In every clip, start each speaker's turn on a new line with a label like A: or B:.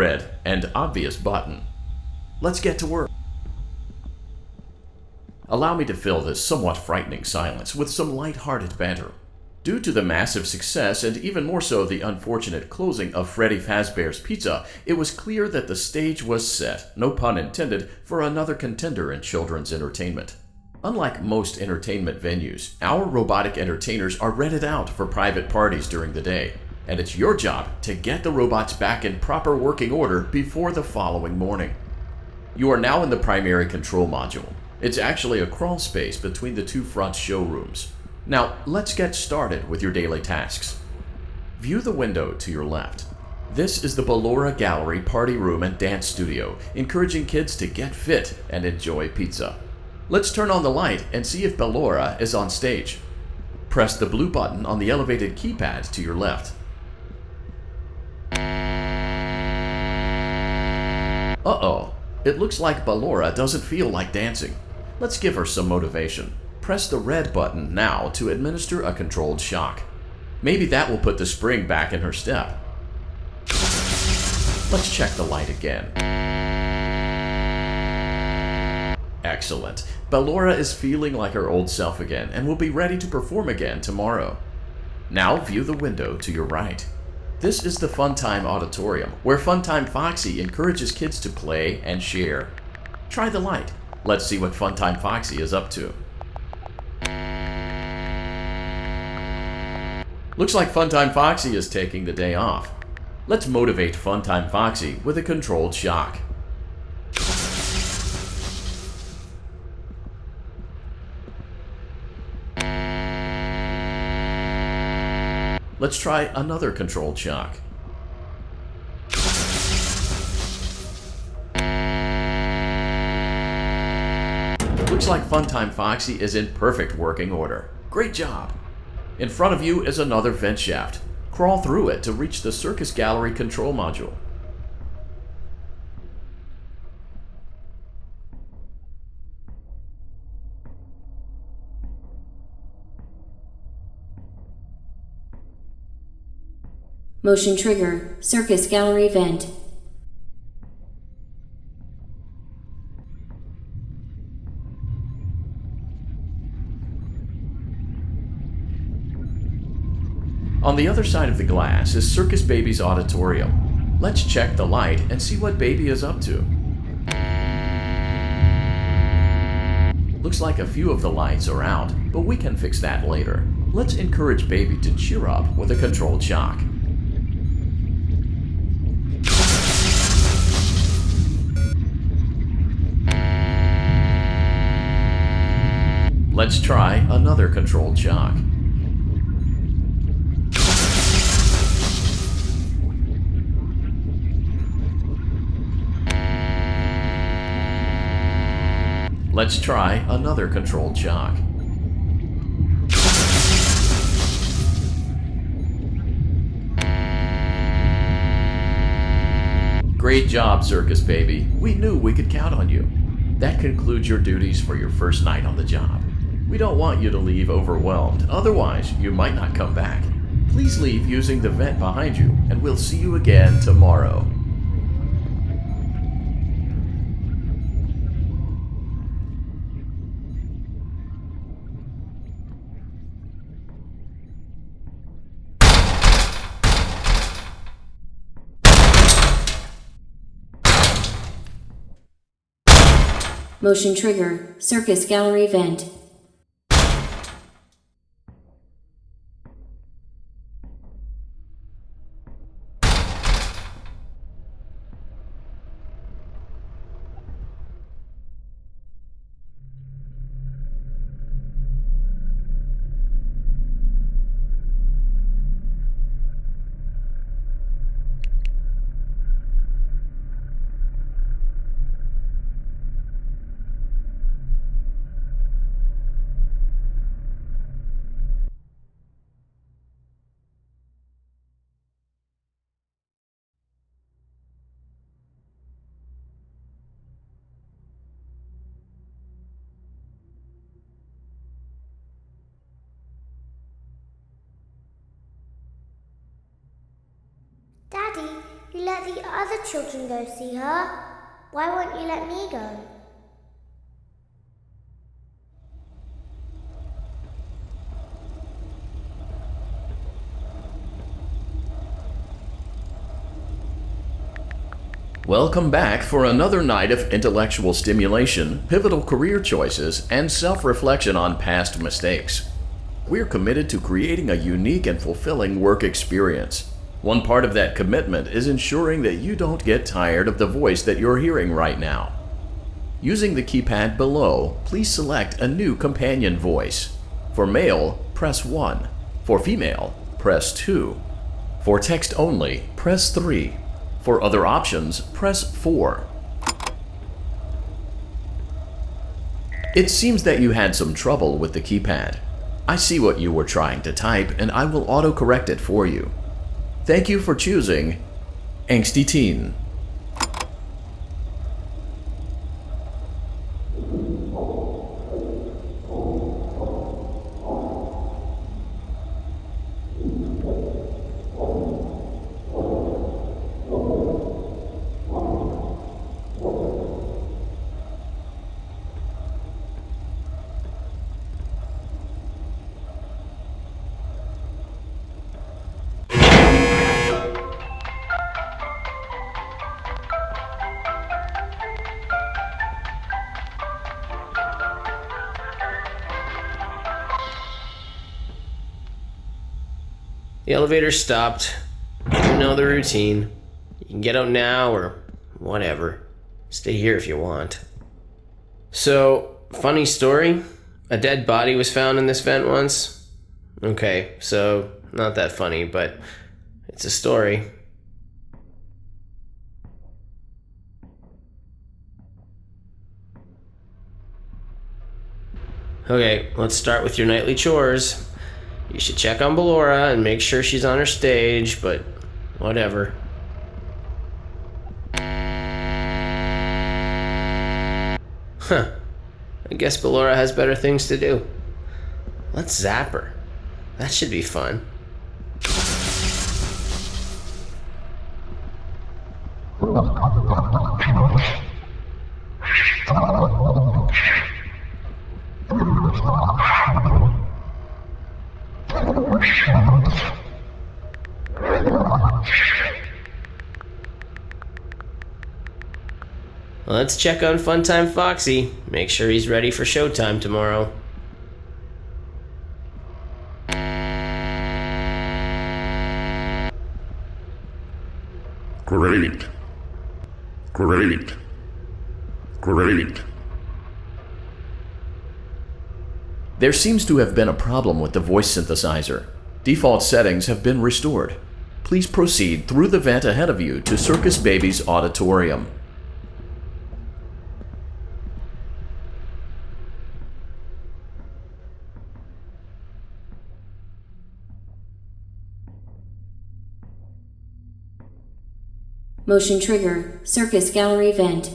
A: red and obvious button. Let's get to work. Allow me to fill this somewhat frightening silence with some light-hearted banter. Due to the massive success and even more so the unfortunate closing of Freddy Fazbear's Pizza, it was clear that the stage was set, no pun intended, for another contender in children's entertainment. Unlike most entertainment venues, our robotic entertainers are rented out for private parties during the day, and it's your job to get the robots back in proper working order before the following morning. You are now in the primary control module. It's actually a crawl space between the two front showrooms. Now, let's get started with your daily tasks. View the window to your left. This is the Ballora Gallery Party Room and Dance Studio, encouraging kids to get fit and enjoy pizza. Let's turn on the light and see if Ballora is on stage. Press the blue button on the elevated keypad to your left. Uh-oh, it looks like Ballora doesn't feel like dancing. Let's give her some motivation. Press the red button now to administer a controlled shock. Maybe that will put the spring back in her step. Let's check the light again. Excellent. Ballora is feeling like her old self again and will be ready to perform again tomorrow. Now view the window to your right. This is the Funtime Auditorium, where Funtime Foxy encourages kids to play and share. Try the light. Let's see what Funtime Foxy is up to. Looks like Funtime Foxy is taking the day off. Let's motivate Funtime Foxy with a controlled shock. Let's try another controlled shock. Looks like Funtime Foxy is in perfect working order. Great job! In front of you is another vent shaft. Crawl through it to reach the Circus Gallery control module.
B: Motion trigger, Circus Gallery vent.
A: On the other side of the glass is Circus Baby's auditorium. Let's check the light and see what Baby is up to. Looks like a few of the lights are out, but we can fix that later. Let's encourage Baby to cheer up with a controlled shock. Let's try another controlled shock. Let's try another controlled shock. Great job, Circus Baby. We knew we could count on you. That concludes your duties for your first night on the job. We don't want you to leave overwhelmed, otherwise you might not come back. Please leave using the vent behind you, and we'll see you again tomorrow.
B: Motion trigger, Circus Gallery vent.
C: Daddy, You let the other children go see her. Why won't you let me go?
A: Welcome back for another night of intellectual stimulation, pivotal career choices, and self-reflection on past mistakes. We're committed to creating a unique and fulfilling work experience. One part of that commitment is ensuring that you don't get tired of the voice that you're hearing right now. Using the keypad below, please select a new companion voice. For male, press 1. For female, press 2. For text only, press 3. For other options, press 4. It seems that you had some trouble with the keypad. I see what you were trying to type, and I will auto-correct it for you. Thank you for choosing Angsty Teen.
D: The elevator stopped. You know the routine. You can get out now or whatever. Stay here if you want. So, funny story. A dead body was found in this vent once. Okay, so not that funny, but it's a story. Okay, let's start with your nightly chores. You should check on Ballora and make sure she's on her stage, but whatever. Huh. I guess Ballora has better things to do. Let's zap her. That should be fun. Let's check on Funtime Foxy. Make sure he's ready for showtime tomorrow.
E: Great. Great. Great.
A: There seems to have been a problem with the voice synthesizer. Default settings have been restored. Please proceed through the vent ahead of you to Circus Baby's auditorium.
B: Motion trigger, circus gallery vent.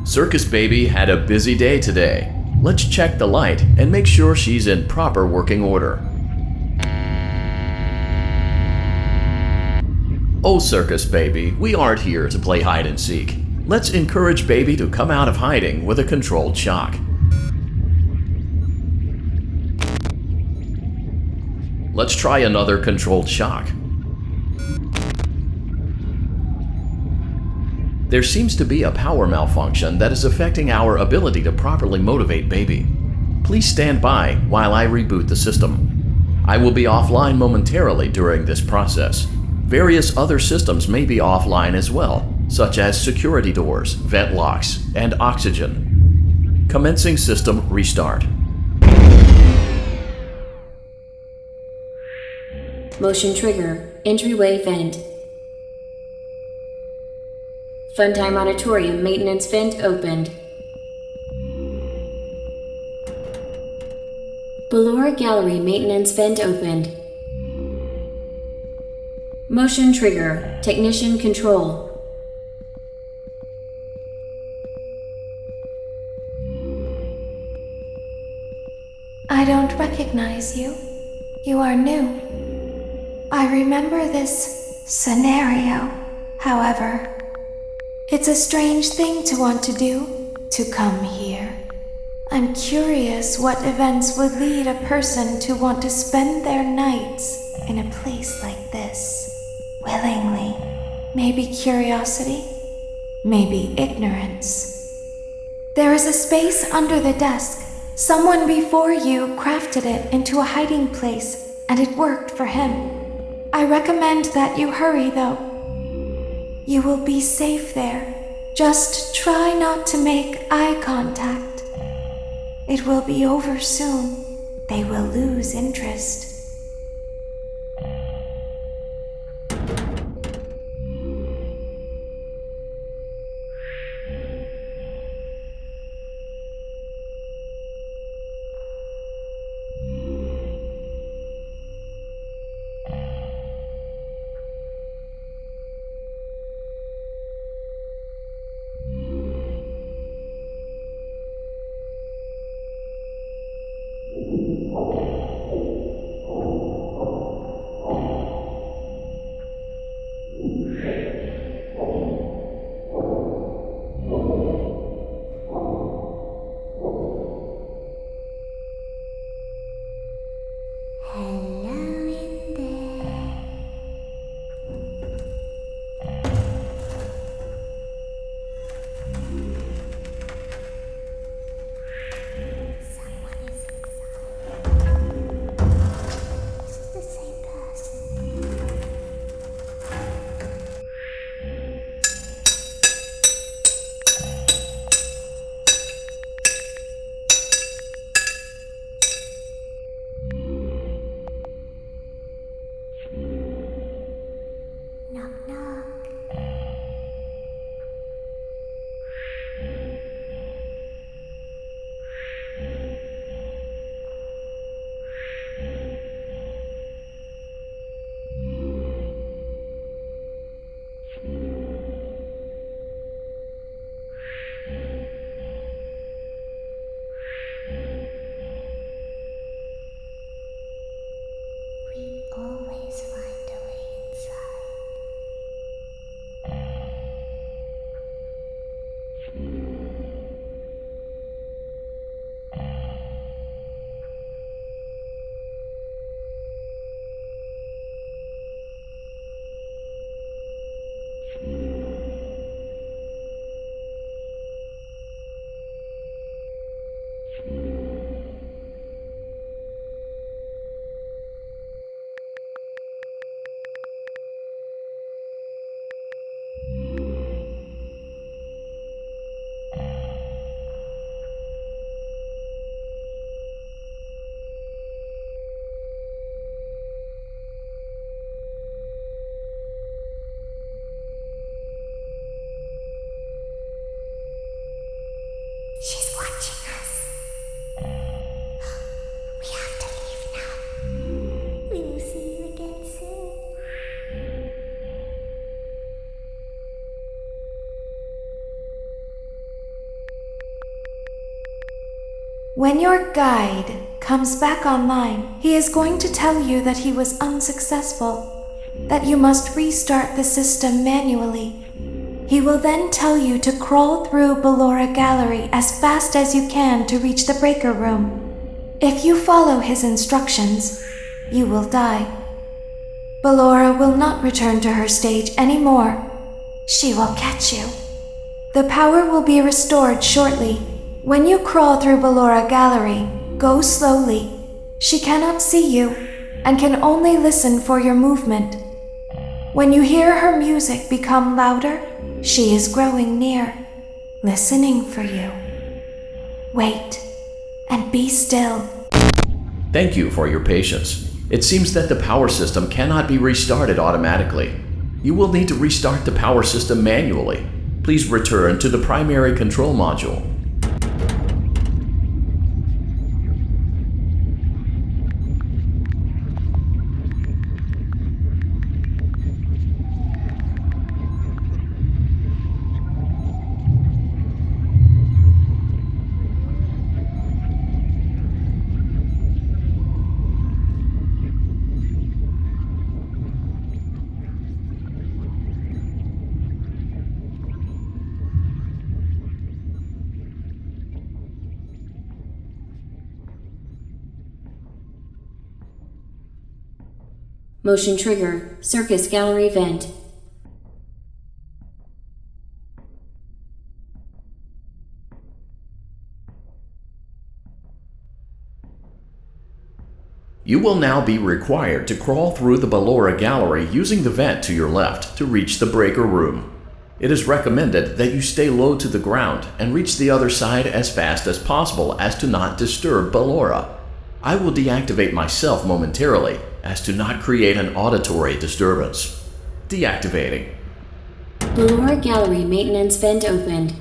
A: Circus Baby had a busy day today. Let's check the light and make sure she's in proper working order. Oh, Circus Baby, we aren't here to play hide and seek. Let's encourage Baby to come out of hiding with a controlled shock. Let's try another controlled shock. There seems to be a power malfunction that is affecting our ability to properly motivate Baby. Please stand by while I reboot the system. I will be offline momentarily during this process. Various other systems may be offline as well, such as security doors, vent locks, and oxygen. Commencing system restart.
B: Motion trigger, entryway vent. Funtime Auditorium maintenance vent opened. Ballora Gallery maintenance vent opened. Motion trigger, technician control.
F: I don't recognize you. You are new. I remember this scenario, however. It's a strange thing to want to do, to come here. I'm curious what events would lead a person to want to spend their nights in a place like this. Willingly. Maybe curiosity, maybe ignorance. There is a space under the desk. Someone before you crafted it into a hiding place, and it worked for him. I recommend that you hurry, though. You will be safe there. Just try not to make eye contact. It will be over soon. They will lose interest.
C: We always find a way inside. She's watching us. We have to leave now. We will see you again soon.
F: When your guide comes back online, he is going to tell you that he was unsuccessful, that you must restart the system manually. He will then tell you to crawl through Ballora Gallery as fast as you can to reach the breaker room. If you follow his instructions, you will die. Ballora will not return to her stage anymore. She will catch you. The power will be restored shortly. When you crawl through Ballora Gallery, go slowly. She cannot see you and can only listen for your movement. When you hear her music become louder, she is growing near, listening for you. Wait, and be still.
A: Thank you for your patience. It seems that the power system cannot be restarted automatically. You will need to restart the power system manually. Please return to the primary control module.
B: Motion trigger, circus gallery vent.
A: You will now be required to crawl through the Ballora Gallery using the vent to your left to reach the breaker room. It is recommended that you stay low to the ground and reach the other side as fast as possible as to not disturb Ballora. I will deactivate myself momentarily as to not create an auditory disturbance. Deactivating.
B: Ballora gallery maintenance vent opened.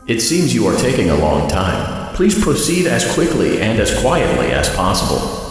A: It seems you are taking a long time. Please proceed as quickly and as quietly as possible.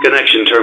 G: Connection terminated.